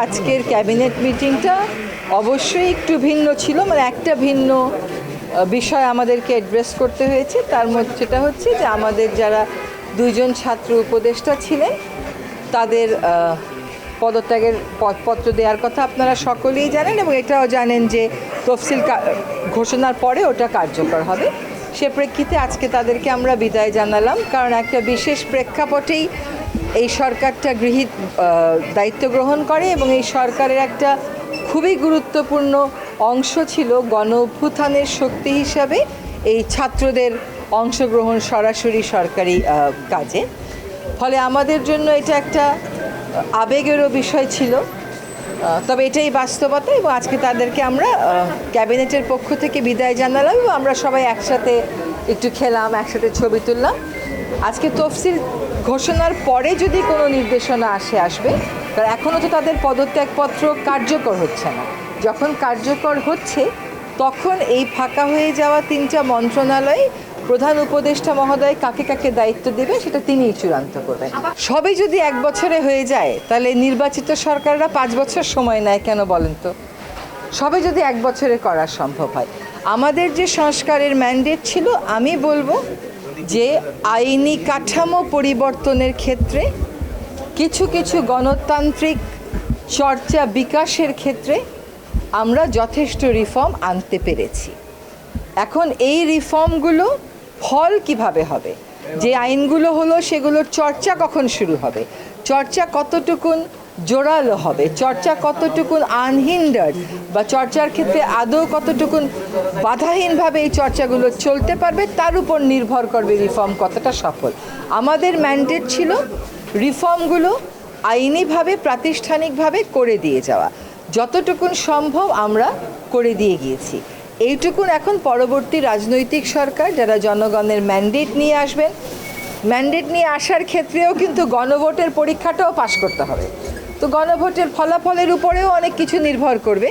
আজকের ক্যাবিনেট মিটিংটা অবশ্যই একটু ভিন্ন ছিল, মানে একটা ভিন্ন বিষয় আমাদেরকে অ্যাড্রেস করতে হয়েছে। তার মধ্যে সেটা হচ্ছে যে আমাদের যারা দুইজন ছাত্র উপদেষ্টা ছিলেন তাদের পদত্যাগের পত্র দেওয়ার কথা আপনারা সকলেই জানেন, এবং এটাও জানেন যে তফসিল ঘোষণার পরে ওটা কার্যকর হবে। সে প্রেক্ষিতে আজকে তাদেরকে আমরা বিদায় জানালাম, কারণ একটা বিশেষ প্রেক্ষাপটেই এই সরকারটা দায়িত্ব গ্রহণ করে, এবং এই সরকারের একটা খুবই গুরুত্বপূর্ণ অংশ ছিল গণ অভ্যুত্থানের শক্তি হিসাবে এই ছাত্রদের অংশগ্রহণ সরাসরি সরকারি কাজে। ফলে আমাদের জন্য এটা একটা আবেগেরও বিষয় ছিল, তবে এটাই বাস্তবতা। এবং আজকে তাদেরকে আমরা ক্যাবিনেটের পক্ষ থেকে বিদায় জানালাম, এবং আমরা সবাই একসাথে একটু খেলাম, একসাথে ছবি তুললাম। আজকে তফসিল ঘোষণার পরে যদি কোনো নির্দেশনা আসবে, কারণ এখনও তো তাদের পদত্যাগপত্র কার্যকর হচ্ছে না। যখন কার্যকর হচ্ছে তখন এই ফাঁকা হয়ে যাওয়া তিনটা মন্ত্রণালয় প্রধান উপদেষ্টা মহোদয় কাকে কাকে দায়িত্ব দেবে সেটা তিনিই চূড়ান্ত করবেন। সবই যদি এক বছরে হয়ে যায় তাহলে নির্বাচিত সরকাররা 5 বছর সময় নেয় কেন বলেন তো? সবই যদি এক বছরে করা সম্ভব হয়। আমাদের যে সংস্কারের ম্যান্ডেট ছিল, আমি বলবো যে আইনি কাঠামো পরিবর্তনের ক্ষেত্রে কিছু কিছু গণতান্ত্রিক চর্চা বিকাশের ক্ষেত্রে আমরা যথেষ্ট রিফর্ম আনতে পেরেছি। এখন এই রিফর্মগুলো ফল কিভাবে হবে, যে আইনগুলো হলো সেগুলোর চর্চা কখন শুরু হবে, চর্চা কতটুকুন জোরালো হবে, চর্চা কতটুকুন আনহিন্ডার্ড, বা চর্চার ক্ষেত্রে আদৌ কতটুকুন বাধাহীনভাবে এই চর্চাগুলো চলতে পারবে, তার উপর নির্ভর করবে রিফর্ম কতটা সফল। আমাদের ম্যান্ডেট ছিল রিফর্মগুলো আইনিভাবে প্রাতিষ্ঠানিকভাবে করে দিয়ে যাওয়া, যতটুকুন সম্ভব আমরা করে দিয়ে গিয়েছি। এইটুকুন এখন পরবর্তী রাজনৈতিক সরকার যারা জনগণের ম্যান্ডেট নিয়ে আসবেন, ম্যান্ডেট নিয়ে আসার ক্ষেত্রেও কিন্তু গণভোটের পরীক্ষাটাও পাশ করতে হবে। তো গণভোটের ফলাফলের উপরেও অনেক কিছু নির্ভর করবে,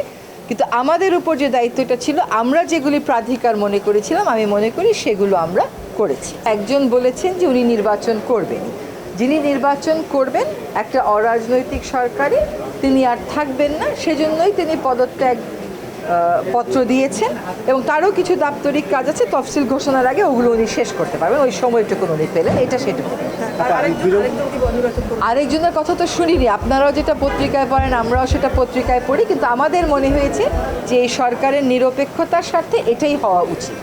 কিন্তু আমাদের উপর যে দায়িত্বটা ছিল, আমরা যেগুলি প্রাধিকার মনে করেছিলাম, আমি মনে করি সেগুলো আমরা করেছি। একজন বলেছেন যে উনি নির্বাচন করবেন, যিনি নির্বাচন করবেন একটা অরাজনৈতিক সরকারে তিনি আর থাকবেন না, সেজন্যই তিনি পদত্যাগ পত্র দিয়েছেন, এবং তারও কিছু দাপ্তরিক কাজ আছে তফসিল ঘোষণার আগে, ওগুলো উনি শেষ করতে পারবেন, ওই সময়টুকু উনি পেলেন, এটা সেটুকু। আরেকজনের কথা তো শুনিনি, আপনারাও যেটা পত্রিকায় পড়েন আমরাও সেটা পত্রিকায় পড়ি, কিন্তু আমাদের মনে হয়েছে যে এই সরকারের নিরপেক্ষতার স্বার্থে এটাই হওয়া উচিত।